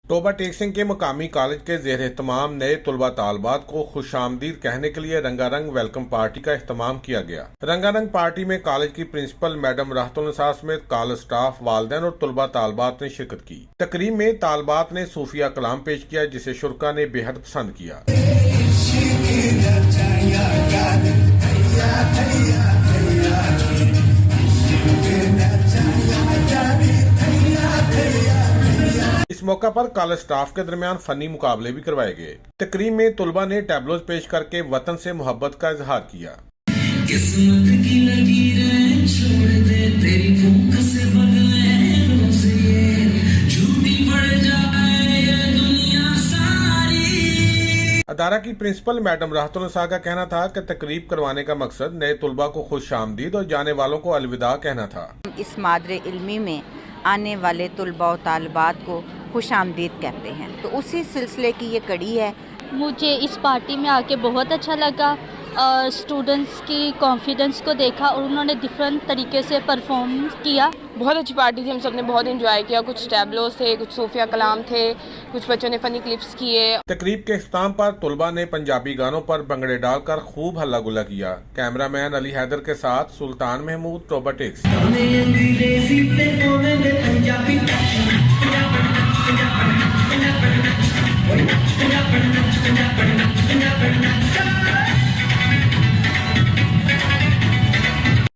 Toba take Singh के मुकामी college के ज़ेर एहतमाम नए तलबा तालबात को खुशामदीद कहने के लिए रंगारंग वेलकम पार्टी का एहतमाम किया गया। रंगारंग पार्टी में कॉलेज की प्रिंसिपल मैडम राहतुल निसा समेत कॉलेज स्टाफ, वालिदैन और तलबा तालबात ने शिरकत की। तकरीब में तालबात ने सूफिया कलाम पेश किया जिसे शुरका ने बेहद पसंद किया। इस मौका पर कॉलेज स्टाफ के दरमियान फनी मुकाबले भी करवाए गए। तकरीब में तुलबा ने टैबलोज पेश करके वतन से मोहब्बत का इजहार किया। किस्मत की लकीरें छोड़ दे, तेरी भूख से बदले रोज़ ये झूठी पड़ जाए ये दुनिया सारी। अदारा की प्रिंसिपल मैडम राहतुल निसा का कहना था कि तकरीब करवाने का मकसद नए तुलबा को खुशामदीद और जाने वालों को अलविदा कहना था। इस मादरे इल्मी में आने वाले तुलबा और तालिबात को खुशामदीद कहते हैं, तो उसी सिलसिले की ये कड़ी है। मुझे इस पार्टी में आके बहुत अच्छा लगा। स्टूडेंट्स की कॉन्फिडेंस को देखा और उन्होंने डिफरेंट तरीके से परफॉर्म किया। बहुत अच्छी पार्टी थी, हम सब ने बहुत एंजॉय किया। कुछ टैबलोस थे, कुछ सूफिया कलाम थे, कुछ बच्चों ने फनी क्लिप्स किए। तकरीब के इख्तिताम पर तुलबा ने पंजाबी गानों पर भंगड़े डालकर खूब हल्ला गुल्ला किया। कैमरामैन अली हैदर के साथ सुल्तान महमूद, टोबा टेक सिंह।